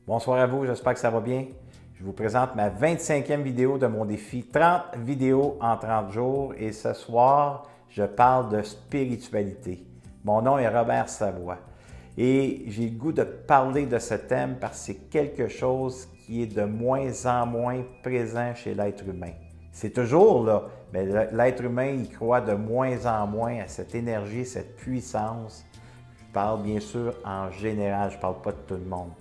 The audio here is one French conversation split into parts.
Bonsoir à vous, j'espère que ça va bien. Je vous présente ma 25e vidéo de mon défi 30 vidéos en 30 jours et ce soir, je parle de spiritualité. Mon nom est Robert Savoie et j'ai le goût de parler de ce thème parce que c'est quelque chose qui est de moins en moins présent chez l'être humain. C'est toujours là, mais l'être humain, il croit de moins en moins à cette énergie, cette puissance. Je parle bien sûr en général, je ne parle pas de tout le monde.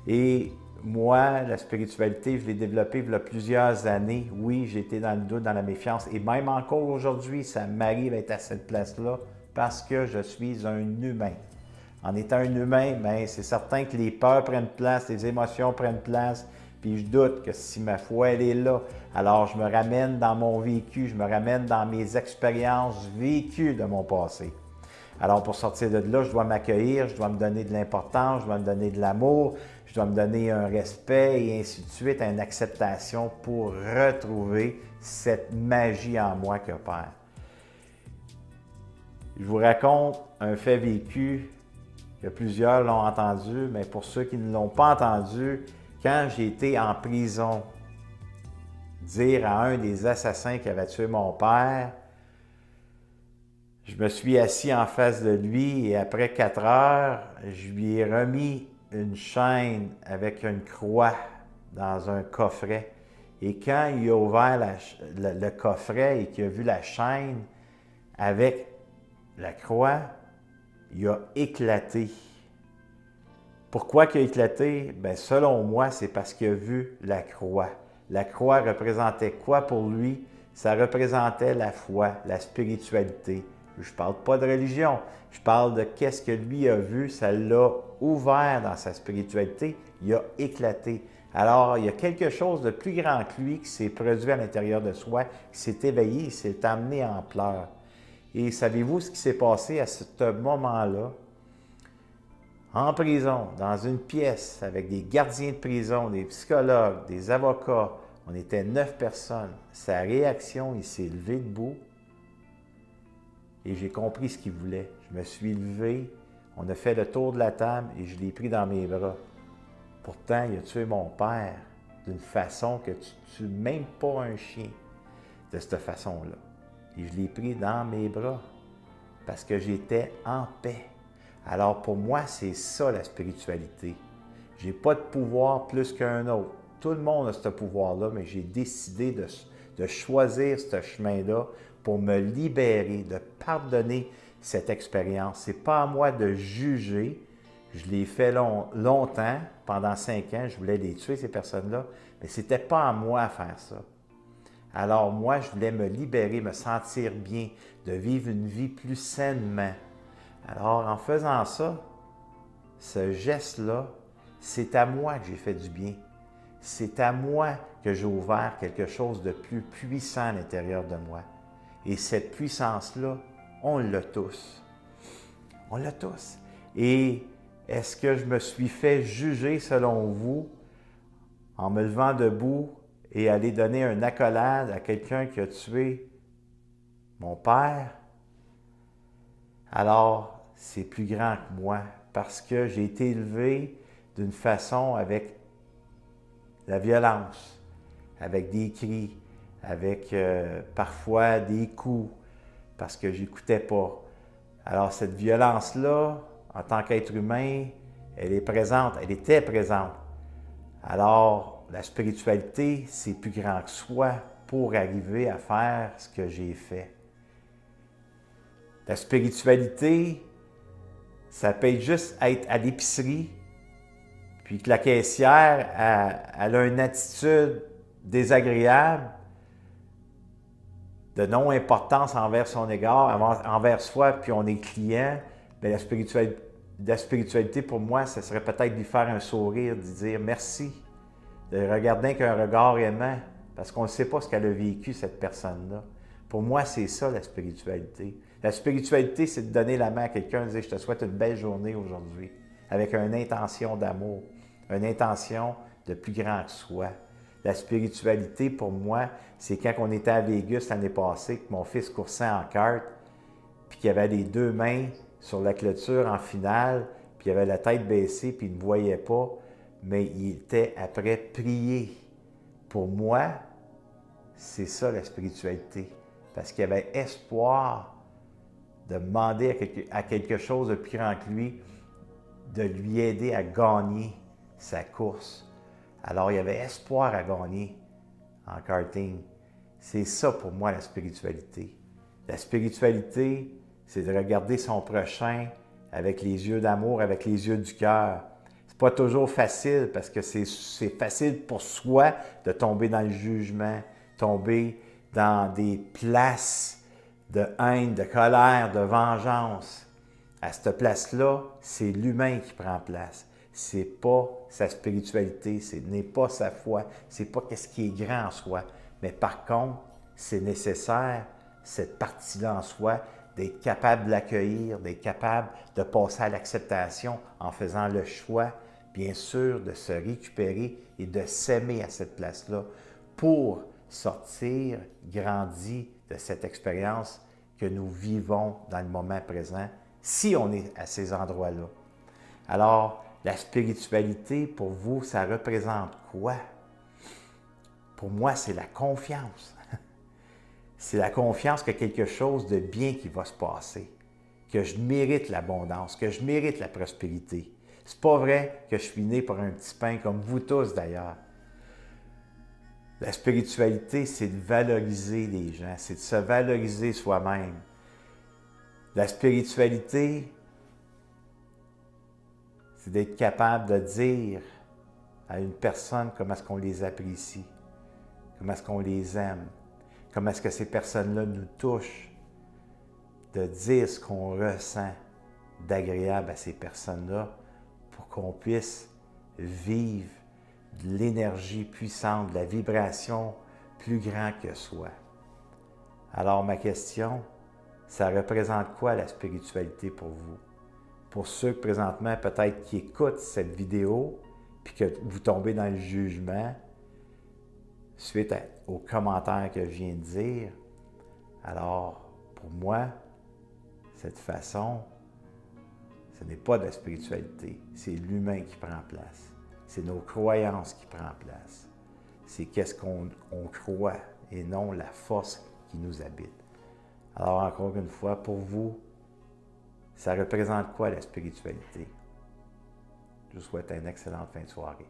Et moi, la spiritualité, je l'ai développée il y a plusieurs années. Oui, j'étais dans le doute, dans la méfiance. Et même encore aujourd'hui, ça m'arrive d'être à cette place-là parce que je suis un humain. En étant un humain, bien, c'est certain que les peurs prennent place, les émotions prennent place. Puis je doute que si ma foi, elle est là, alors je me ramène dans mon vécu, je me ramène dans mes expériences vécues de mon passé. Alors, pour sortir de là, je dois m'accueillir, je dois me donner de l'importance, je dois me donner de l'amour, je dois me donner un respect et ainsi de suite, une acceptation pour retrouver cette magie en moi qui opère. Je vous raconte un fait vécu que plusieurs l'ont entendu, mais pour ceux qui ne l'ont pas entendu, quand j'ai été en prison, dire à un des assassins qui avait tué mon père, je me suis assis en face de lui et après 4 heures, je lui ai remis une chaîne avec une croix dans un coffret. Et quand il a ouvert le coffret et qu'il a vu la chaîne avec la croix, il a éclaté. Pourquoi il a éclaté? Bien, selon moi, c'est parce qu'il a vu la croix. La croix représentait quoi pour lui? Ça représentait la foi, la spiritualité. Je ne parle pas de religion, je parle de qu'est-ce que lui a vu, ça l'a ouvert dans sa spiritualité, il a éclaté. Alors, il y a quelque chose de plus grand que lui qui s'est produit à l'intérieur de soi, qui s'est éveillé, il s'est amené en pleurs. Et savez-vous ce qui s'est passé à ce moment-là? En prison, dans une pièce, avec des gardiens de prison, des psychologues, des avocats, on était 9 personnes. Sa réaction, il s'est levé debout. Et j'ai compris ce qu'il voulait. Je me suis levé, on a fait le tour de la table et je l'ai pris dans mes bras. Pourtant, il a tué mon père d'une façon que tu ne tues même pas un chien de cette façon-là. Et je l'ai pris dans mes bras parce que j'étais en paix. Alors pour moi, c'est ça la spiritualité. Je n'ai pas de pouvoir plus qu'un autre. Tout le monde a ce pouvoir-là, mais j'ai décidé de choisir ce chemin-là pour me libérer, de pardonner cette expérience. Ce n'est pas à moi de juger. Je l'ai fait longtemps, pendant 5 ans, je voulais les tuer, ces personnes-là, mais ce n'était pas à moi de faire ça. Alors moi, je voulais me libérer, me sentir bien, de vivre une vie plus sainement. Alors en faisant ça, ce geste-là, c'est à moi que j'ai fait du bien. C'est à moi que j'ai ouvert quelque chose de plus puissant à l'intérieur de moi. Et cette puissance-là, on l'a tous. On l'a tous. Et est-ce que je me suis fait juger selon vous en me levant debout et aller donner un accolade à quelqu'un qui a tué mon père? Alors, c'est plus grand que moi parce que j'ai été élevé d'une façon avec la violence, avec des cris, avec parfois des coups, parce que je n'écoutais pas. Alors cette violence-là, en tant qu'être humain, elle est présente, elle était présente. Alors la spiritualité, c'est plus grand que soi pour arriver à faire ce que j'ai fait. La spiritualité, ça peut être juste être à l'épicerie, puis que la caissière, elle a une attitude désagréable, de non-importance envers son égard, envers soi, puis on est client, bien, la spiritualité, pour moi, ce serait peut-être lui faire un sourire, de dire merci, de regarder avec un regard aimant, parce qu'on ne sait pas ce qu'elle a vécu, cette personne-là. Pour moi, c'est ça la spiritualité. La spiritualité, c'est de donner la main à quelqu'un, de dire « Je te souhaite une belle journée aujourd'hui », avec une intention d'amour, une intention de plus grand que soi. La spiritualité, pour moi, c'est quand on était à Vegas l'année passée, que mon fils coursait en kart, puis qu'il avait les 2 mains sur la clôture en finale, puis il avait la tête baissée, puis il ne voyait pas. mais il était après prier. Pour moi, c'est ça la spiritualité. Parce qu'il avait espoir de demander à quelque chose de plus grand que lui, de lui aider à gagner sa course. Alors, il y avait espoir à gagner en karting. C'est ça pour moi la spiritualité. La spiritualité, c'est de regarder son prochain avec les yeux d'amour, avec les yeux du cœur. C'est pas toujours facile parce que c'est facile pour soi de tomber dans le jugement, tomber dans des places de haine, de colère, de vengeance. À cette place-là, c'est l'humain qui prend place. C'est pas sa spiritualité, ce n'est pas sa foi, c'est pas qu'est-ce qui est grand en soi. Mais par contre, c'est nécessaire, cette partie-là en soi, d'être capable de l'accueillir, d'être capable de passer à l'acceptation en faisant le choix, bien sûr, de se récupérer et de s'aimer à cette place-là pour sortir, grandir de cette expérience que nous vivons dans le moment présent, si on est à ces endroits-là. Alors, la spiritualité, pour vous, ça représente quoi? Pour moi, c'est la confiance. C'est la confiance qu'il y a quelque chose de bien qui va se passer, que je mérite l'abondance, que je mérite la prospérité. C'est pas vrai que je suis né pour un petit pain, comme vous tous d'ailleurs. La spiritualité, c'est de valoriser les gens, c'est de se valoriser soi-même. La spiritualité, c'est d'être capable de dire à une personne comment est-ce qu'on les apprécie, comment est-ce qu'on les aime, comment est-ce que ces personnes-là nous touchent, de dire ce qu'on ressent d'agréable à ces personnes-là pour qu'on puisse vivre de l'énergie puissante, de la vibration plus grande que soi. Alors ma question, ça représente quoi la spiritualité pour vous? Pour ceux que présentement peut-être qui écoutent cette vidéo puis que vous tombez dans le jugement suite aux commentaires que je viens de dire, alors pour moi, cette façon, ce n'est pas de la spiritualité, c'est l'humain qui prend place. C'est nos croyances qui prennent place. C'est qu'est-ce qu'on croit et non la force qui nous habite. Alors encore une fois, pour vous, ça représente quoi la spiritualité? Je vous souhaite une excellente fin de soirée.